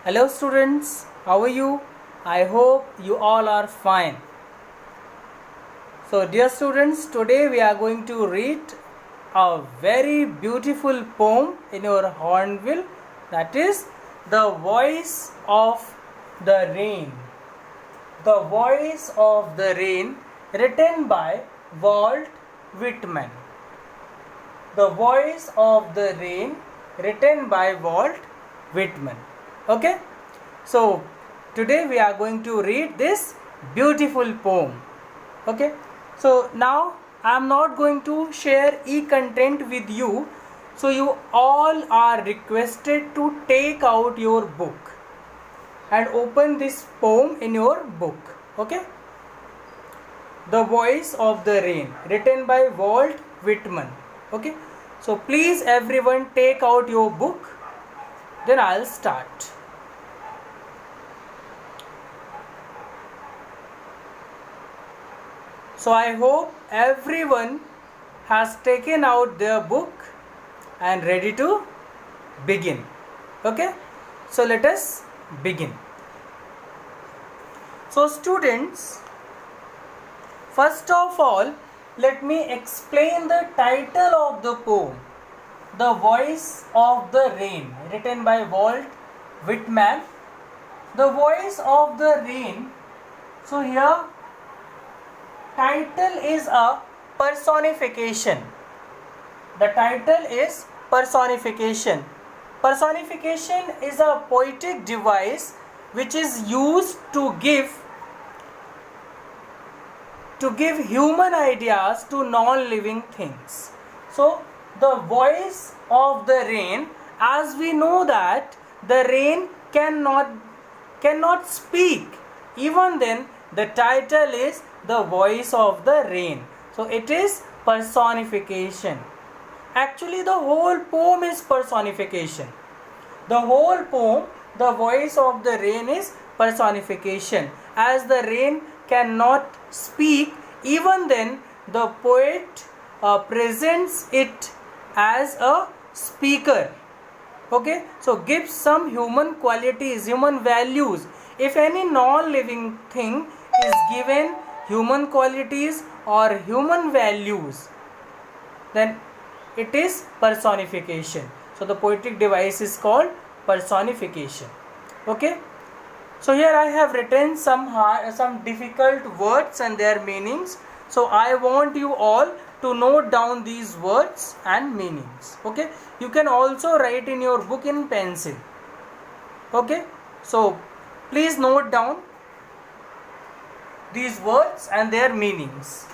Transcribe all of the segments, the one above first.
Hello students, how are you? I hope you all are fine. So dear students, today we are going to read a very beautiful poem in your hornbill, that is The Voice of the Rain. The Voice of the Rain, written by Walt Whitman. The Voice of the Rain, written by Walt Whitman. Okay, so today we are going to read this beautiful poem. Okay, so now I am not going to share e-content with you, so you all are requested to take out your book and open this poem in your book. Okay, The Voice of the Rain, written by Walt Whitman. Okay, so please everyone take out your book, then I'll start. So I hope everyone has taken out their book and ready to begin. Okay, so let us begin. So students, first of all, let me explain the title of the poem, The Voice of the Rain, written by Walt Whitman. The Voice of the Rain. So here title is a personification. The title is personification. Personification is a poetic device which is used to give human ideas to non-living things. So the voice of the rain, as we know that the rain cannot speak, even then the title is The Voice of the Rain. So it is personification. Actually the whole poem is personification. The whole poem, The Voice of the Rain, is personification. As the rain cannot speak, even then the poet presents it as a speaker. Okay, so gives some human qualities, human values. If any non-living thing is given human qualities or human values, then it is personification. So the poetic device is called personification. Okay, so here I have written some difficult words and their meanings. So I want you all to note down these words and meanings. Okay, you can also write in your book in pencil. Okay, so please note down these words and their meanings.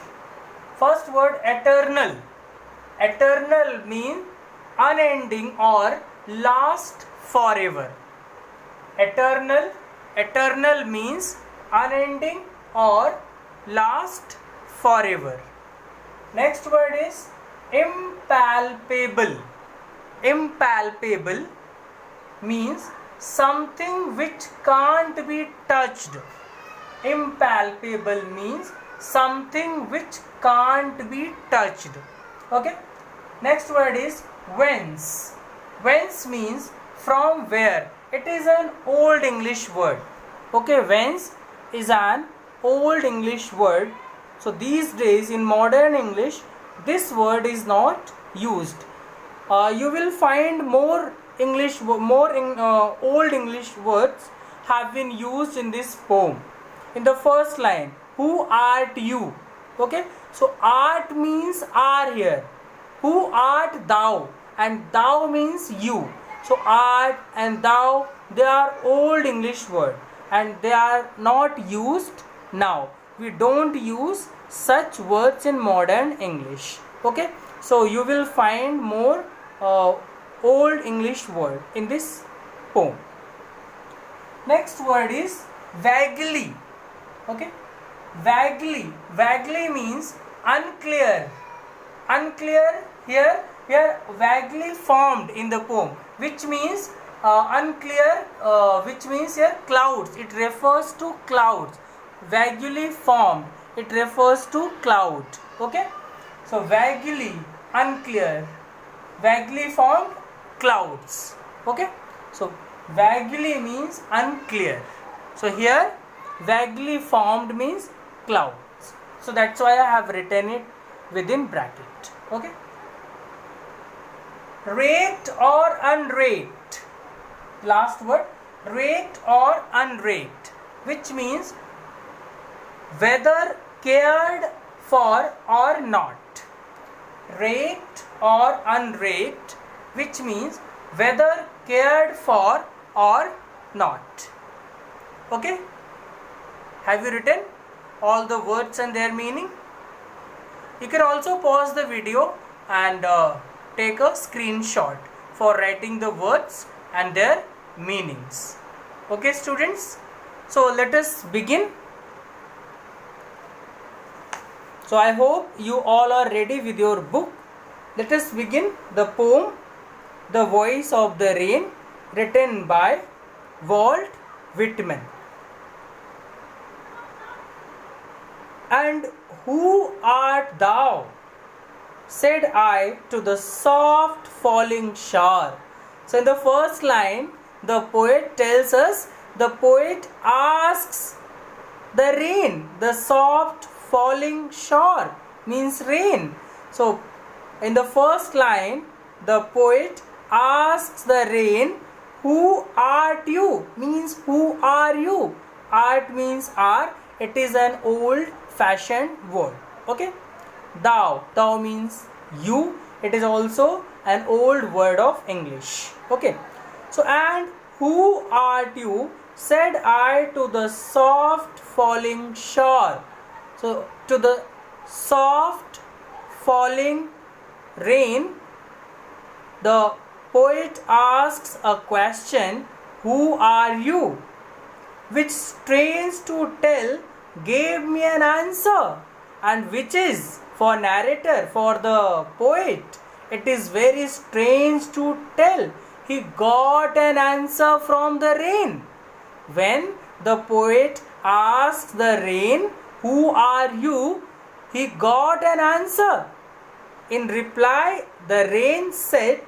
First word, eternal. Eternal means unending or last forever. Eternal means unending or last forever. Next word is impalpable. Impalpable means something which can't be touched. Impalpable means something which can't be touched. Okay, next word is whence. Whence means from where. It is an old English word. Okay, whence is an old English word. So these days in modern English this word is not used. You will find more old English words have been used in this poem. In the first line, who art you? Okay, so art means are here. Who art thou? And thou means you. So art and thou, they are old English word and they are not used now. We don't use such words in modern English. Okay, so you will find more old English word in this poem. Next word is vaguely. Okay, vaguely means unclear. Unclear here vaguely formed in the poem, which means unclear, which means here clouds. It refers to clouds. Vaguely formed, it refers to cloud. Okay, so vaguely, unclear, vaguely formed clouds. Okay, so Vaguely means unclear. So here vaguely formed means clouds. So that's why I have written it within bracket. Okay. Raked or unraked. Last word, raked or unraked, which means whether cared for or not. Raked or unraked, which means whether cared for or not. Okay? Have you written all the words and their meaning? You can also pause the video and take a screenshot for writing the words and their meanings. Okay, students? So let us begin. So I hope you all are ready with your book. Let us begin the poem The Voice of the Rain, written by Walt Whitman. And who art thou? Said I to the soft falling shower. So in the first line, the poet tells us, the poet asks the rain, the soft falling shower means rain. So in the first line, the poet asks the rain, who art you? Means who are you? Art means are. It is an old fashioned word. Okay. Thou means you. It is also an old word of English. Okay. So and who art you? Said I to the soft falling shore. So to the soft falling rain, the poet asks a question, who are you? Which, strange to tell, gave me an answer, and which is for narrator, for the poet, it is very strange to tell. He got an answer from the rain. When the poet asks the rain, who are you? He got an answer. In reply, the rain said,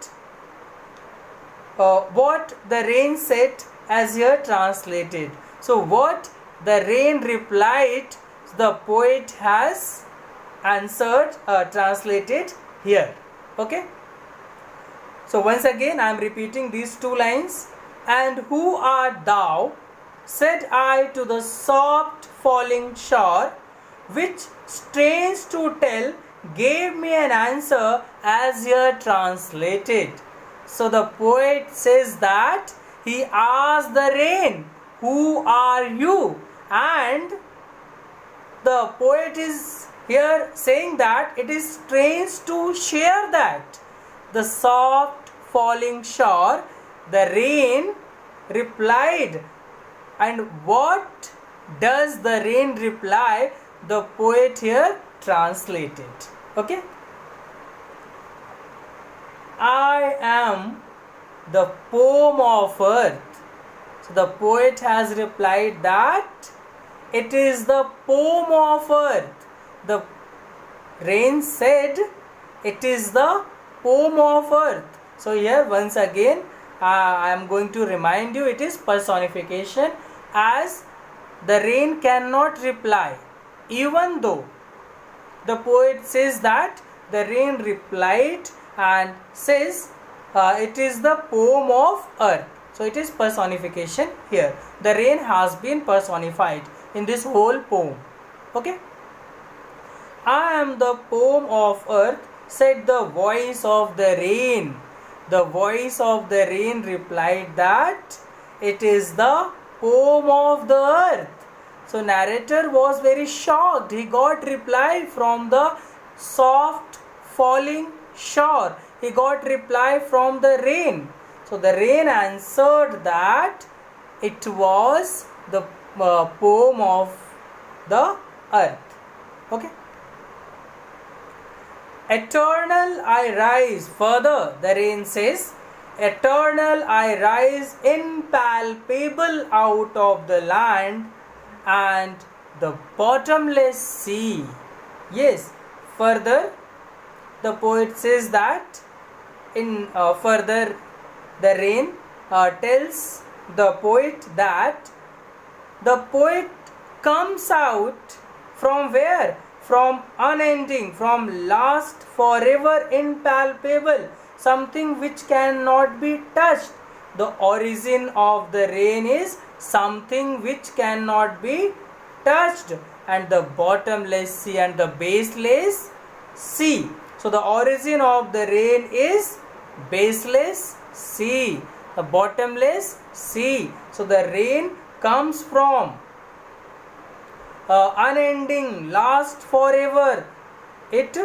what the rain said as here translated. So what the rain replied, the poet has answered, translated here. Okay. So once again I am repeating these two lines. And who art thou? Said I to the soft falling shore, which, strange to tell, gave me an answer as here translated. So the poet says that he asked the rain, who are you? And the poet is here saying that it is strange to share that. The soft falling shore, the rain replied. And what does the rain reply? The poet here translated. Okay. I am the poem of earth. So the poet has replied that it is the poem of earth. The rain said it is the poem of earth. So here once again I am going to remind you, it is personification, as the rain cannot reply, even though the poet says that the rain replied and says it is the poem of earth. So it is personification here. The rain has been personified in this whole poem. Okay. I am the poem of earth, said the voice of the rain. The voice of the rain replied that it is the poem of the earth. So narrator was very shocked. He got reply from the soft falling shore. He got reply from the rain. So the rain answered that it was the poem of the earth. Okay. Eternal I rise. Further, the rain says, eternal I rise, impalpable out of the land and the bottomless sea. Yes, further, the poet says that in further the rain tells the poet that the poet comes out from where? From unending, from last, forever, impalpable, something which cannot be touched. The origin of the rain is something which cannot be touched, and the bottomless sea and the baseless sea. So the origin of the rain is baseless sea, the bottomless sea. So the rain comes from unending, last, forever. It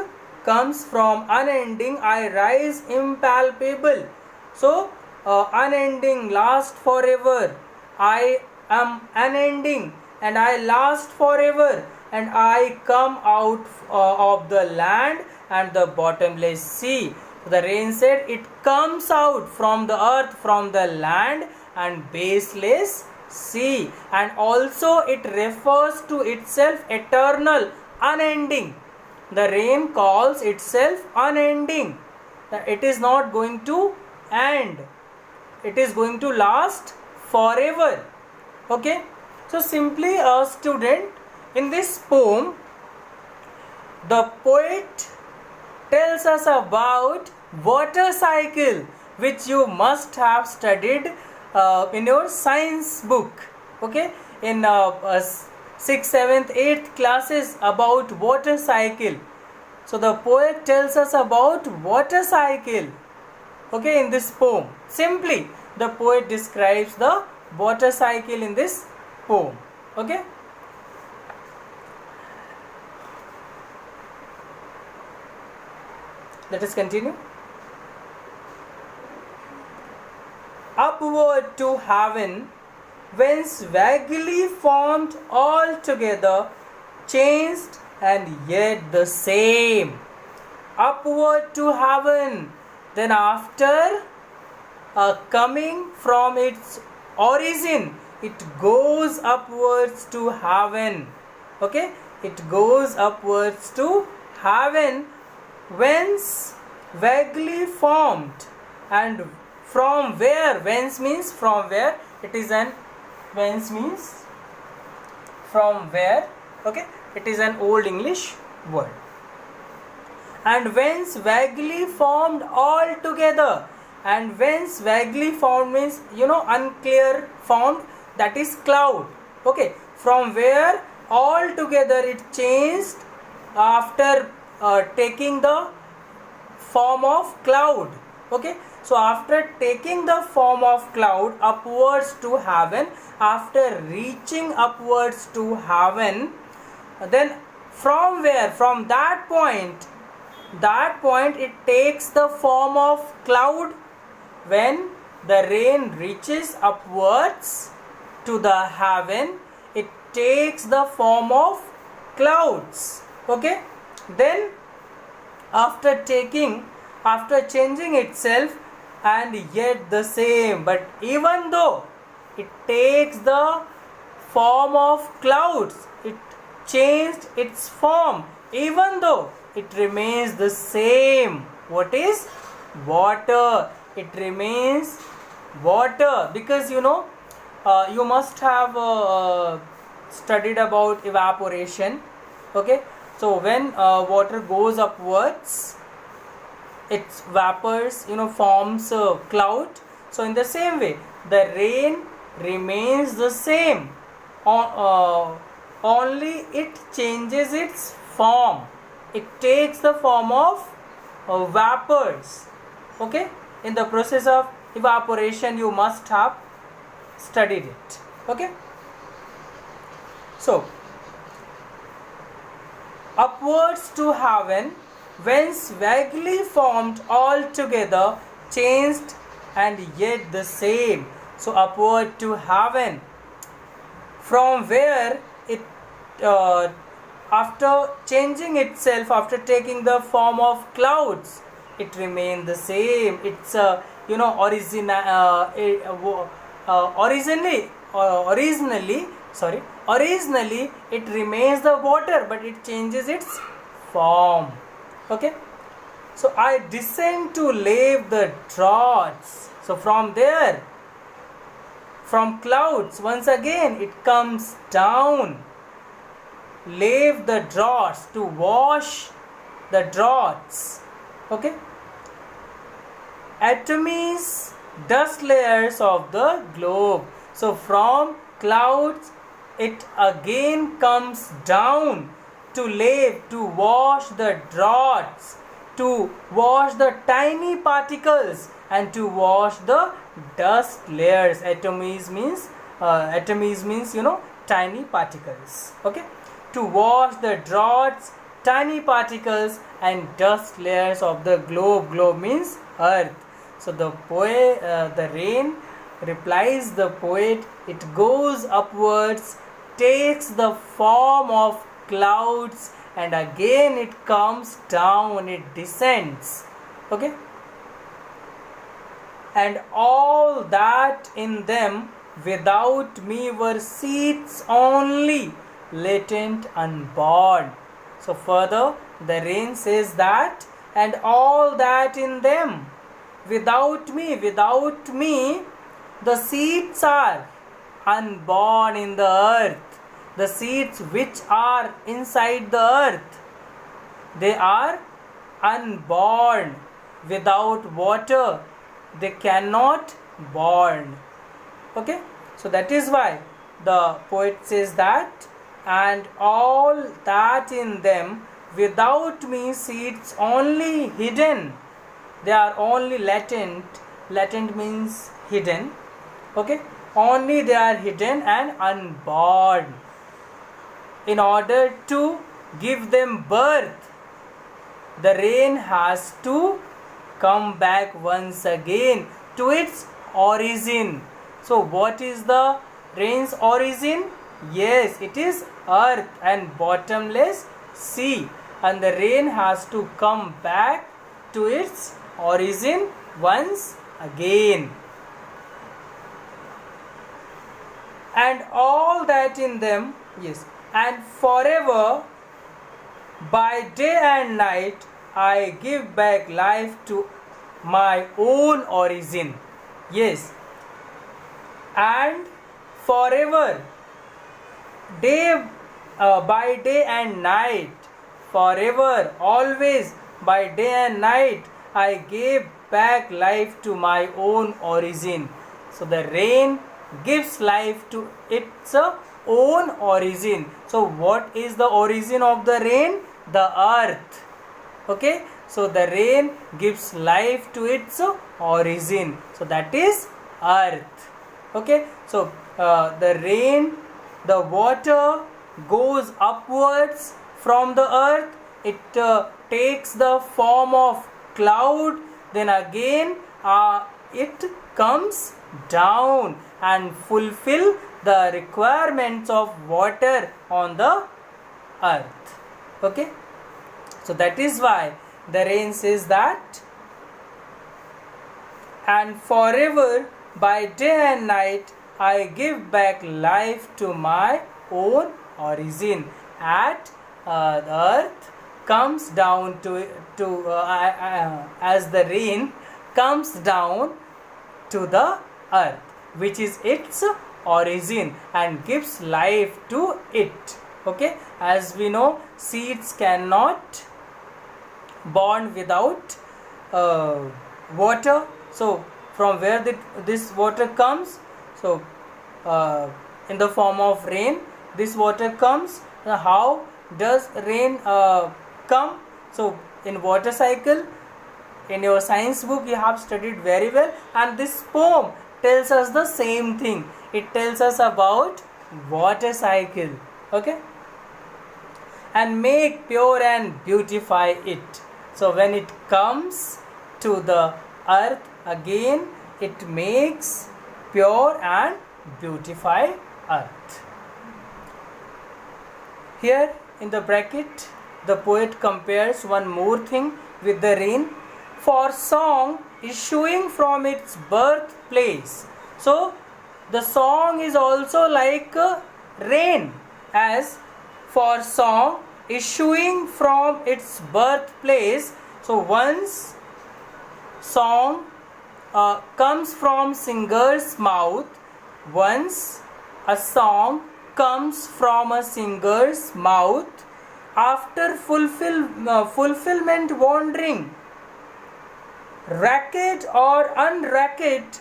comes from unending, I rise, impalpable. So unending, last, forever. I am unending and I last forever, and I come out of the land and the bottomless sea. The rain said it comes out from the earth, from the land and baseless sea, and also it refers to itself eternal, unending. The rain calls itself unending. It is not going to end. It is going to last forever. Okay. So simply a student, in this poem, the poet tells us about water cycle, which you must have studied in your science book. Okay, in 6th, 7th, 8th classes about water cycle. So the poet tells us about water cycle. Okay, in this poem, simply the poet describes the water cycle in this poem. Okay. Let us continue. Upward to heaven, whence vaguely formed all together, changed and yet the same. Upward to heaven, then after coming from its origin, it goes upwards to heaven. Okay, it goes upwards to heaven, whence vaguely formed, and from where? Whence means from where. It is an whence means from where. Okay, it is an old English word. And whence vaguely formed all together. And whence vaguely formed means, unclear formed, that is cloud. Okay, from where all together it changed after taking the form of cloud. Okay, so after taking the form of cloud upwards to heaven, after reaching upwards to heaven, then from where? From that point it takes the form of cloud. When the rain reaches upwards to the heaven, it takes the form of clouds. Okay, then after changing itself and yet the same, but even though it takes the form of clouds, it changed its form, even though it remains the same. What is? Water. It remains water, because you must have studied about evaporation. Okay, so when water goes upwards, its vapors forms a cloud. So in the same way, the rain remains the same, only it changes its form. It takes the form of vapors. Okay, in the process of evaporation you must have studied it. Okay, so upwards to heaven, whence vaguely formed all together, changed and yet the same. So upward to heaven, from where it after changing itself, after taking the form of clouds, it remained the same. It's originally it remains the water, but it changes its form. Okay, so I descend to lave the draughts. So from there from clouds, once again it comes down, leave the dross, to wash the dross. Okay, atomies, dust layers of the globe. So from clouds it again comes down to leave, to wash the dross, to wash the tiny particles, and to wash the dust layers. Atomies means tiny particles. Okay, to wash the dross, tiny particles, and dust layers of the globe. Globe means earth. So the rain replies the poet, it goes upwards, takes the form of clouds, and again it comes down, it descends. Okay, and all that in them without me were seeds only, latent, unborn. So further the rain says that, and all that in them without me, the seeds are unborn in the earth. The seeds which are inside the earth, they are unborn. Without water they cannot born. Okay, so that is why the poet says that, and all that in them without me, seeds only hidden, they are only latent. Latent means hidden. Okay, only they are hidden and unborn. In order to give them birth, the rain has to come back once again to its origin. So what is the rain's origin? Yes, it is earth and bottomless sea, and the rain has to come back to its origin once again. And all that in them, yes, and forever, by day and night, I give back life to my own origin. Yes, and forever, by day and night, forever, always, by day and night, I gave back life to my own origin. So the rain gives life to its own origin. So what is the origin of the rain? The earth. Okay, so the rain gives life to its origin. So that is earth. Okay, so the rain, the water goes upwards from the earth. It takes the form of cloud. Then again it comes down and fulfill the requirements of water on the earth. Okay, so that is why the rain says that, and forever, by day and night, I give back life to my own origin. At the earth comes down as the rain comes down to the earth, which is its origin, and gives life to it. Okay, as we know, seeds cannot born without water. So from where this water comes? So in the form of rain, this water comes. How does rain come? So in water cycle, in your science book you have studied very well, and this poem tells us the same thing. It tells us about water cycle. Okay, and make pure and beautify it. So when it comes to the earth again, it makes pure and beautify earth. Here in the bracket, the poet compares one more thing with the rain. For song issuing from its birthplace. So the song is also like rain, as for song issuing from its birthplace. So once song comes from singer's mouth, once a song comes from a singer's mouth after fulfillment wandering, racket or unracket,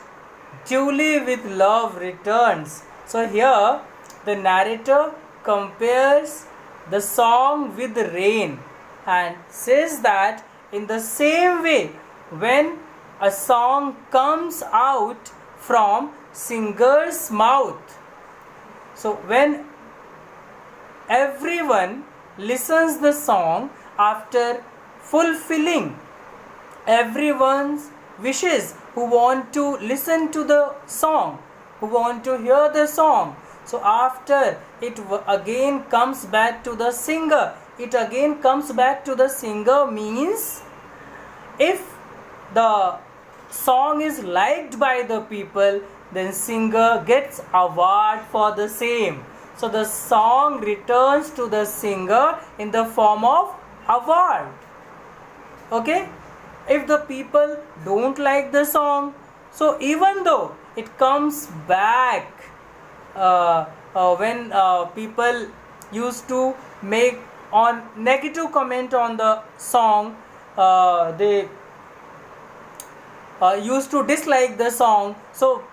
duly with love returns. So here the narrator compares the song with the rain and says that in the same way, when a song comes out from singer's mouth, so when everyone listens the song after fulfilling everyone's wishes, who want to listen to the song, who want to hear the song, so after it again comes back to the singer, it again comes back to the singer means if the song is liked by the people, then singer gets award for the same. So the song returns to the singer in the form of award. Okay, if the people don't like the song, so even though it comes back when people used to make on negative comment on the song, they used to dislike the song. So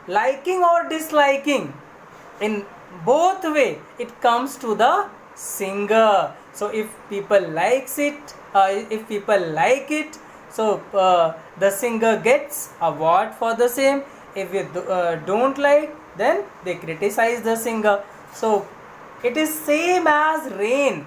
liking or disliking, in both way it comes to the singer. So if people likes it, if people like it, so the singer gets award for the same. If you don't like, then they criticize the singer. So it is same as rain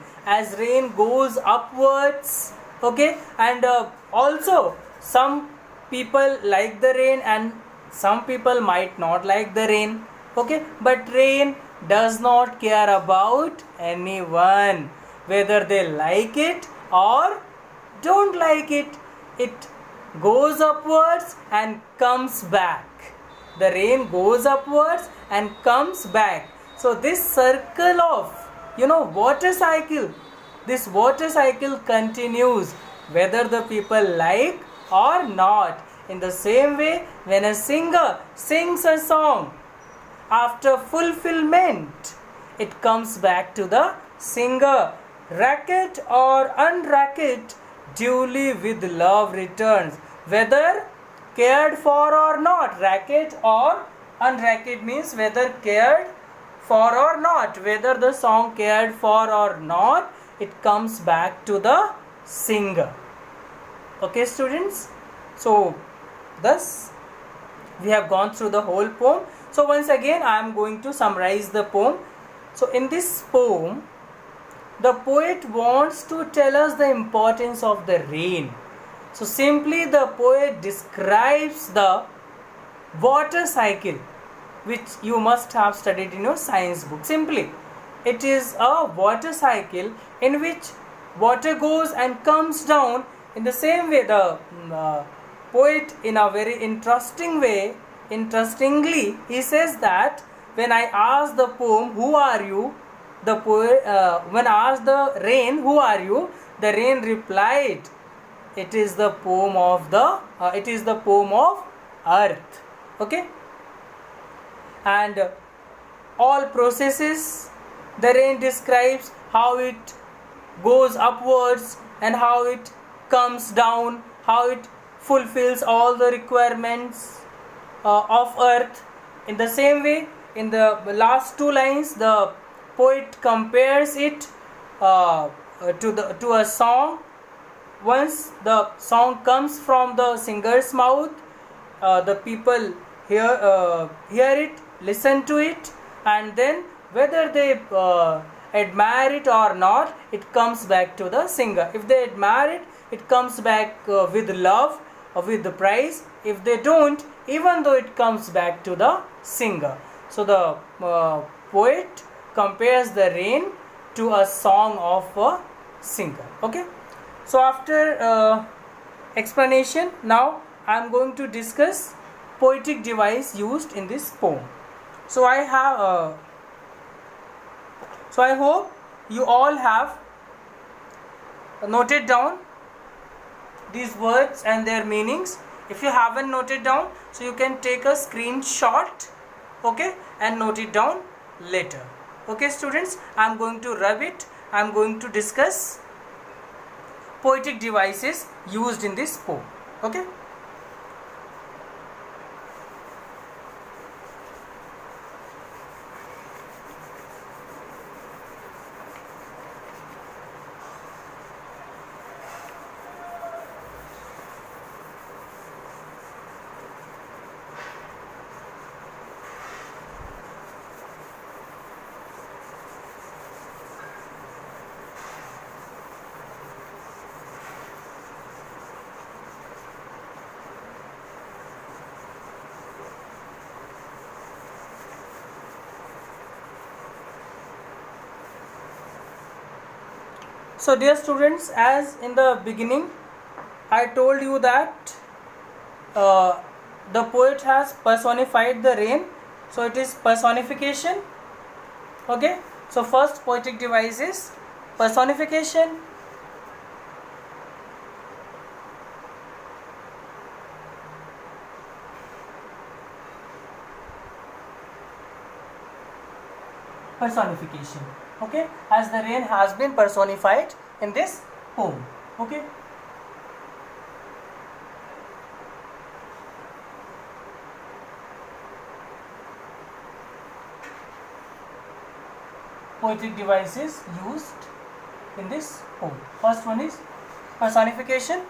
goes upwards. Okay, and also some people like the rain and some people might not like the rain. Okay, but rain does not care about anyone, whether they like it or don't like it. It goes upwards and comes back. The rain goes upwards and comes back. So this circle of water cycle, this water cycle continues whether the people like or not. In the same way, when a singer sings a song after fulfillment, it comes back to the singer. Racket or unracket, duly with love returns, whether cared for or not. Racket or unracket means whether cared for or not, whether the song cared for or not, it comes back to the singer. Okay, students, so thus we have gone through the whole poem. So once again I am going to summarize the poem. So in this poem, the poet wants to tell us the importance of the rain. So simply the poet describes the water cycle, which you must have studied in your science book. Simply, it is a water cycle in which water goes and comes down. In the same way, the poet, in a very interestingly, he says that when I asked the poem, who are you? The poet, when I asked the rain, who are you? The rain replied, it is the poem of earth. Okay, and all processes, the rain describes how it goes upwards and how it comes down, how it fulfills all the requirements of earth. In the same way, in the last two lines, the poet compares it to a song. Once the song comes from the singer's mouth, the people hear it, listen to it, and then whether they admire it or not, it comes back to the singer. If they admire it, it comes back with love, with the praise. If they don't, even though it comes back to the singer. So the poet compares the rain to a song of a singer. Okay, so after explanation, now I am going to discuss poetic device used in this poem. So I hope you all have noted down these words and their meanings. If you haven't noted down, so you can take a screenshot okay, and note it down later. Okay students, I am going to rub it. I am going to discuss poetic devices used in this poem. Okay. So dear students, as in the beginning I told you that the poet has personified the rain, so it is personification. Okay, so first poetic device is personification. Personification, okay, as the rain has been personified in this poem. Okay. Poetic devices used in this poem. First one is personification,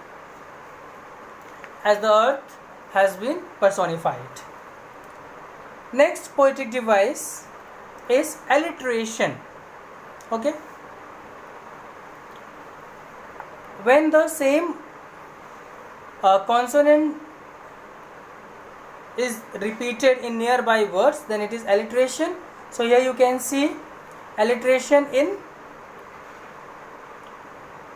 as the earth has been personified. Next poetic device is alliteration. Okay, when the same consonant is repeated in nearby words, then it is alliteration. So here you can see alliteration in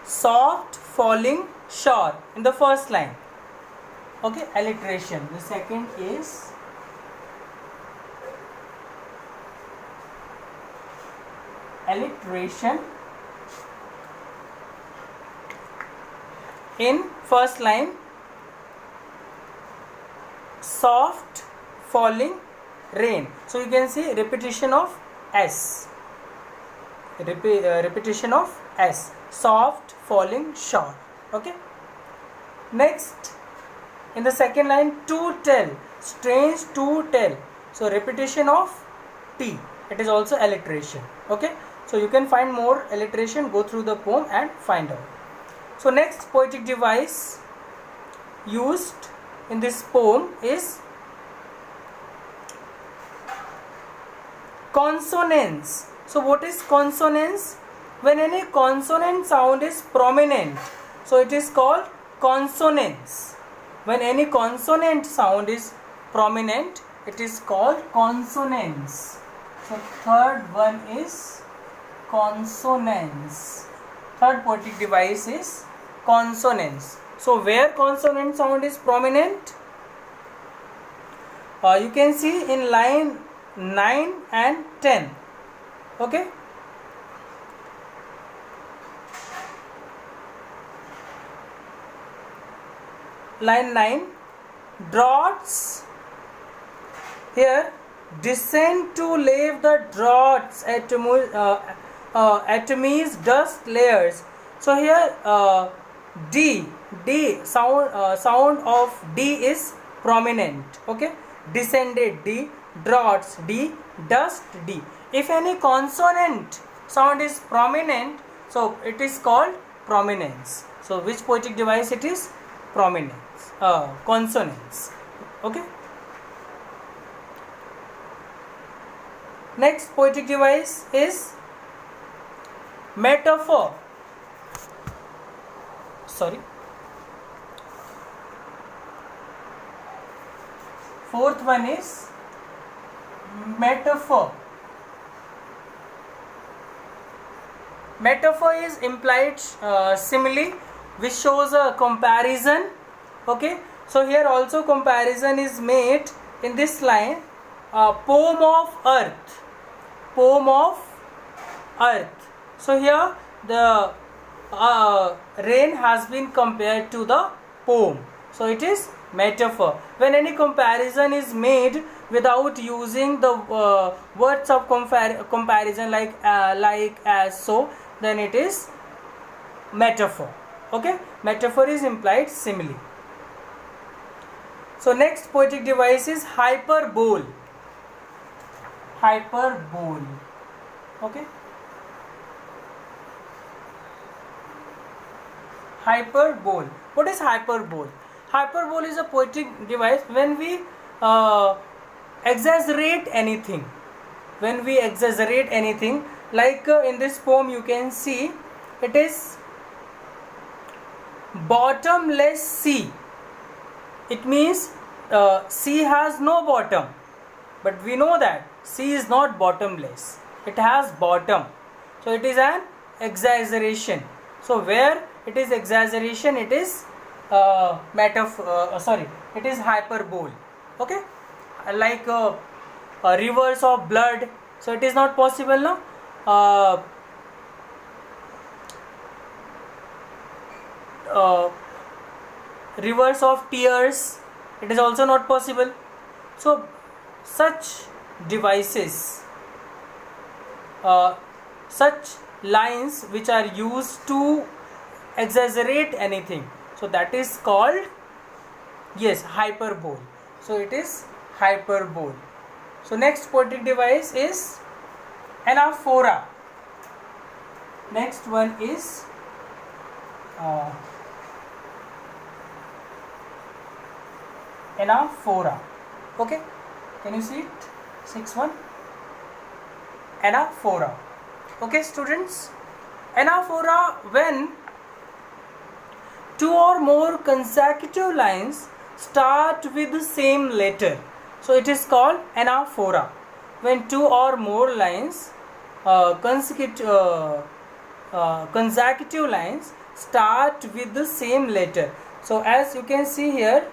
soft falling shower in the first line. Okay, alliteration. The second is alliteration in first line, soft falling rain. So you can see repetition of S, repetition of S, soft falling shower. Okay. Next, in the second line, to tell, strange to tell. So repetition of T, it is also alliteration. Okay. So you can find more alliteration, go through the poem and find out. So next poetic device used in this poem is consonance. So what is consonance? When any consonant sound is prominent, so it is called consonance. When any consonant sound is prominent, it is called consonance. So third one is consonance. Third poetic device is consonance. So where consonant sound is prominent, you can see in line 9 and 10. Okay. Line 9, draughts. Here, descend to leave the draughts atomies dust layers. So here D sound of D is prominent. Okay, descended D, draughts D, dust D. If any consonant sound is prominent, so it is called prominence. So which poetic device it is? Prominence, consonance. Okay. Next poetic device is metaphor. Fourth one is metaphor. Metaphor is implied simile, which shows a comparison. Okay, so here also comparison is made in this line, poem of earth, poem of earth. So here the rain has been compared to the poem, so it is metaphor. When any comparison is made without using the words of comparison like as, so, then it is metaphor. Okay, metaphor is implied simile. So next poetic device is hyperbole. Hyperbole. Okay, hyperbole. What is hyperbole? Hyperbole is a poetic device when we exaggerate anything. When we exaggerate anything, like in this poem you can see it is bottomless sea. It means sea has no bottom, but we know that sea is not bottomless, it has bottom, so it is an exaggeration. So where it is exaggeration, it is it is hyperbole. Okay, like rivers of blood, so it is not possible now. Rivers of tears, it is also not possible. So such devices, such lines which are used to exaggerate anything, so that is called, yes, hyperbole. So it is hyperbole. So next poetic device is anaphora. Next one is anaphora. Okay, can you see it? 6-1. Anaphora. Okay, students, anaphora, when two or more consecutive lines start with the same letter, so it is called anaphora. When two or more lines consecutive lines start with the same letter. So as you can see here,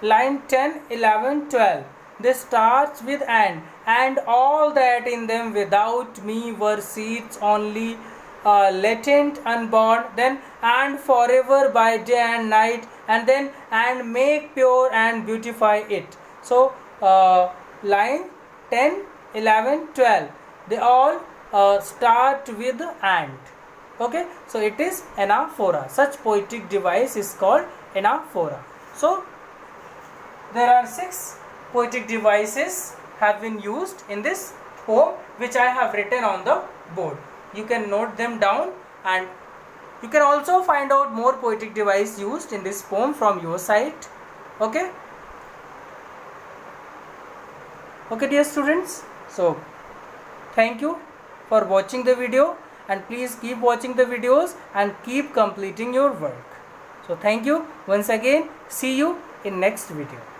line 10, 11, 12, they starts with and all that in them without me were seeds only, latent unborn, then and forever by day and night, and then and make pure and beautify it. So line 10, 11, 12, they all start with and. Okay, so it is anaphora. Such poetic device is called anaphora. So there are 6 poetic devices have been used in this poem, which I have written on the board. You can note them down, and you can also find out more poetic device used in this poem from your site. Okay, okay dear students, so thank you for watching the video, and please keep watching the videos and keep completing your work. So thank you once again. See you in next video.